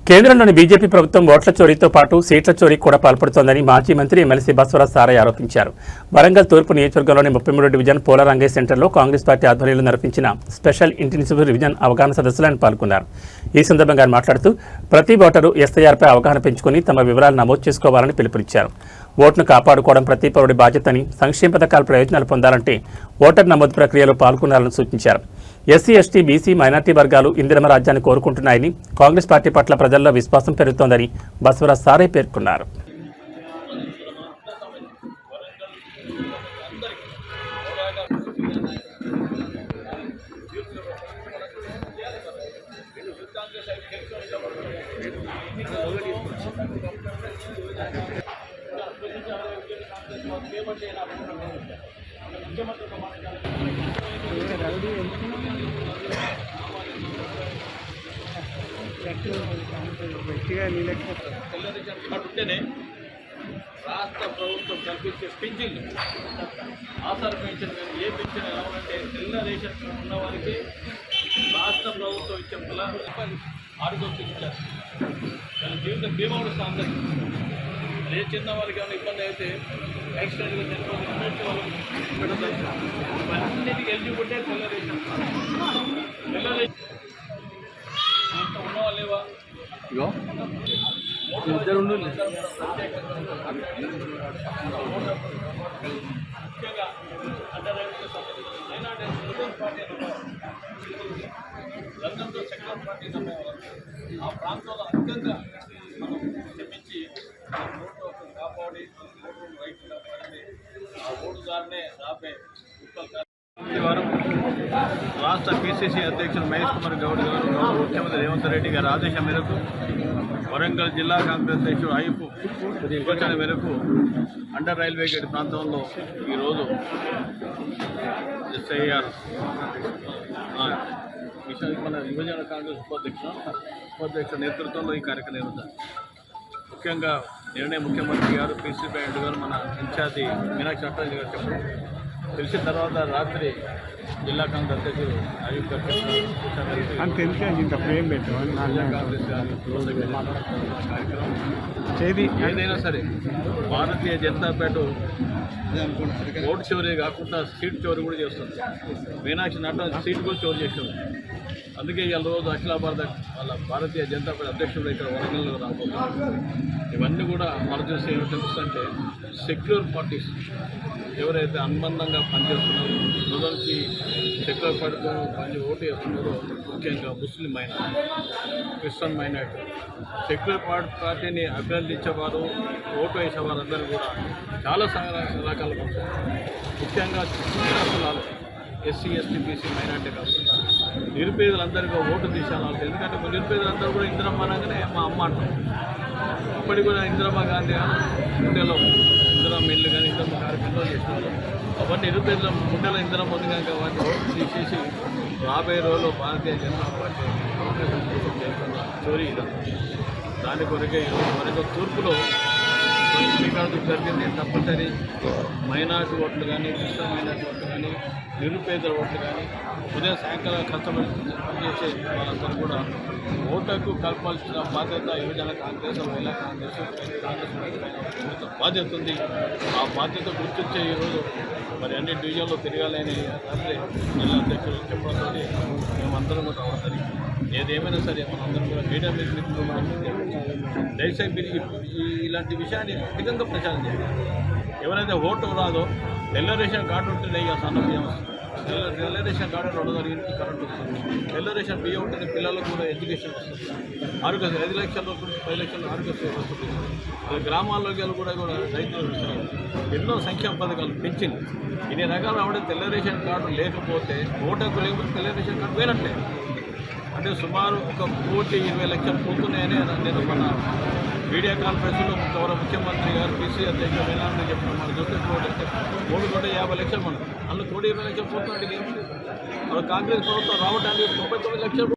కేంద్రంలోని బీజేపీ ప్రభుత్వం ఓట్ల చోరీతో పాటు సీట్ల చోరీకి కూడా పాల్పడుతోందని మాజీ మంత్రి ఎమ్మెల్సీ బసవరాజ్ సారయ్య ఆరోపించారు. వరంగల్ తూర్పు నియోజకవర్గంలోని 33 డివిజన్ పోలరంగే సెంటర్లో కాంగ్రెస్ పార్టీ ఆధ్వర్యంలో నిర్వహించిన స్పెషల్ ఇంటెన్సివ్ రివిజన్ అవగాహన సదస్సులో ఆయన పాల్గొన్నారు. ఈ సందర్భంగా ఆయన మాట్లాడుతూ ప్రతి ఓటరు ఎస్ఐఆర్పై అవగాహన పెంచుకుని తమ వివరాలు నమోదు చేసుకోవాలని పిలుపునిచ్చారు. ఓటును కాపాడుకోవడం ప్రతి పౌరుడి బాధ్యతని, సంక్షేమ పథకాల ప్రయోజనాలు పొందాలంటే ఓటర్ నమోదు ప్రక్రియలో పాల్గొనాలని సూచించారు. ఎస్సీ, ఎస్టీ, బీసీ, మైనార్టీ వర్గాలు ఇందిరమ రాజ్యాన్ని కోరుకుంటున్నాయని, కాంగ్రెస్ పార్టీ పట్ల ప్రజల్లో విశ్వాసం పెరుగుతోందని బసవరాజ్ సారయ్య పేర్కొన్నారు. ఉంటేనే రాష్ట్ర ప్రభుత్వం కల్పించే పింఛన్లు, ఆసర పెన్షన్ కానీ ఏ పెన్షన్ ఎలా ఉంటే తెల్ల రేషన్ ఉన్న వారికి రాష్ట్ర ప్రభుత్వం ఇచ్చే రూపాయలు ఆడుకొచ్చి ఇచ్చారు. కానీ జీవిత బీమా కూడా అందరికీ ఏ చిన్న వారికి ఏమైనా ఇబ్బంది అయితే యాక్సిడెంట్గా చనిపోతే అన్నిటికీ ఎలిజిబిలిటీ తెల్ల రేషన్. తెల్ల రేషన్ అంత ఉన్నవా లేవా ఇద్దరు ముఖ్యంగా అండర్రైట్కి సంబంధించి మైనార్టీ పార్టీ లండన్లో సెక్యులర్ పార్టీ ఆ ప్రాంతంలో అధికంగా మనం క్షమించి ఓటు హక్కు కాపాడి ఓటు రైట్ కాపాడి ఆ ఓటుదారునే రాబే వారం రాష్ట్ర పిసిసి అధ్యక్షుడు మహేష్ కుమార్ గౌడ్ గారు, ముఖ్యమంత్రి రేవంత్ రెడ్డి గారి ఆదేశం మేరకు వరంగల్ జిల్లా కాంగ్రెస్ అధ్యక్షుడు ఐపు సూచన మేరకు అండర్ రైల్వే గేట్ ప్రాంతంలో ఈరోజు ఎస్ఐఆర్ మన యువజన కాంగ్రెస్ ఉపాధ్యక్షుడు నేతృత్వంలో ఈ కార్యక్రమం నిర్వహించారు. ముఖ్యంగా నిర్ణయ ముఖ్యమంత్రి గారు, పిసిసి ప్రెసిడెంట్ గారు, మన ఇన్ఛార్జి మీనాక్షి నటరాజన్ గారు చెప్పడం తెలిసిన తర్వాత రాత్రి జిల్లా కాంగ్రెస్ అధ్యక్షుడు అయ్యూబ్ గారు ఏదైనా సరే భారతీయ జనతా పార్టీ ఓటు చోరీ కాకుండా సీట్ చోరీ కూడా చేస్తుంది. మీనాక్షి నటరాజన్ సీట్ కూడా చోరీ చేస్తుంది. అందుకే ఇవాళ రోజు అఖిల భారత వాళ్ళ భారతీయ జనతా పార్టీ అధ్యక్షుడు ఇక్కడ వరంగల్లో రాబోతున్నారు. ఇవన్నీ కూడా మనం చూసి ఏమి తెలుస్తుంటే సెక్యులర్ పార్టీస్ ఎవరైతే అనుబంధంగా పనిచేస్తున్నారో, మొదటి సెక్యులర్ పార్టీతో ఓటు వేస్తున్నారో, ముఖ్యంగా ముస్లిం మైనార్టీ, క్రిస్టియన్ మైనార్టీ, సెక్యులర్ పార్టీని అభ్యర్థించేవారు, ఓటు వేసేవారు అందరూ కూడా చాలా రకాలుగా ఉంటారు. ముఖ్యంగా కులాలు ఎస్సీ, ఎస్టీ, బీసీ, మైనార్టీ కాకుండా నిరుపేదలందరికీ ఓటు తీసాను. ఎందుకంటే నిరుపేదలందరూ కూడా ఇందిరమ్మ అనగానే మా అమ్మ అంటాం. ఇప్పటికి కూడా ఇందిరమ్మ గాంధీ గుండెలో ఇందిరమ్మ ఇల్లు కానీ ఇందిరమ్మ కార్యక్రమంలో చేసినారు. అవన్నీ నిరుపేదల గుండెలో ఇందిరమ్మ ఉంది కనుక వాటిని ఓటు తీసేసి రాబోయే రోజుల్లో భారతీయ జనతా పార్టీ చోరీ దాని కొరకే ఈరోజు వరకు తూర్పులో శ్రీకాకుళం జరిగింది. తప్పనిసరి మైనార్టీ ఓట్లు కానీ, క్రిస్టియన్ మైనార్టీ ఓట్లు కానీ, నిరుపేదల ఓట్లు కానీ, ఉదయం సాయంకాలం కష్టపడి పనిచేసే వాళ్ళందరూ కూడా ఓటుకు కల్పాల్సిన బాధ్యత యువజన కాంగ్రెస్, మహిళా కాంగ్రెస్ బాధ్యత ఉంది. ఆ బాధ్యత గుర్తించే ఈరోజు మరి అన్ని డివిజన్లో తిరగాలని రాత్రి జిల్లా అధ్యక్షులు చెప్పడంతో మేమందరం కూడా రావడం. ఏదేమైనా సరే మనందరం కూడా మీడియా మిత్రులు దయచేసి ఇలాంటి విషయాన్ని అధికంగా ప్రచారం చేయాలి. ఎవరైతే ఓటు రాదో తెల్ల రేషన్ కార్డు ఉంటేనే ఇక సన్న బియ్యం వస్తుంది. తెల్ల రేషన్ కార్డు 2 కరెంట్ వస్తుంది. తెల్ల రేషన్ బియ్యం ఉంటేనే పిల్లలకు కూడా ఎడ్యుకేషన్ వస్తుంది. ఆరోగ్యశ్రీ 5 లక్షల రూపాయలు 10 లక్షల ఆరోగ్యశ్రీ వస్తుంది. గ్రామాల్లోకి కూడా రైతులు ఎన్నో సంక్షేమ పథకాలు పెంచింది. ఇన్ని రకాలు రావడం తెల్ల రేషన్ కార్డు లేకపోతే ఓటుకు లేకపోతే తెల్ల రేషన్ కార్డు పోయినట్లే. అంటే సుమారు 1,20,00,000 పోతున్నాయని నేను మన వీడియో కాన్ఫరెన్స్లో గౌరవ ముఖ్యమంత్రి గారు, పిసిసి అధ్యక్షుడు వేలాంటి చెప్పిన మనకు చూస్తే 3,50,00,000 మనం అందులో 1,20,00,000 పోతున్నట్టు ఏమి కాంగ్రెస్ ప్రభుత్వం రావడానికి 99 లక్షలు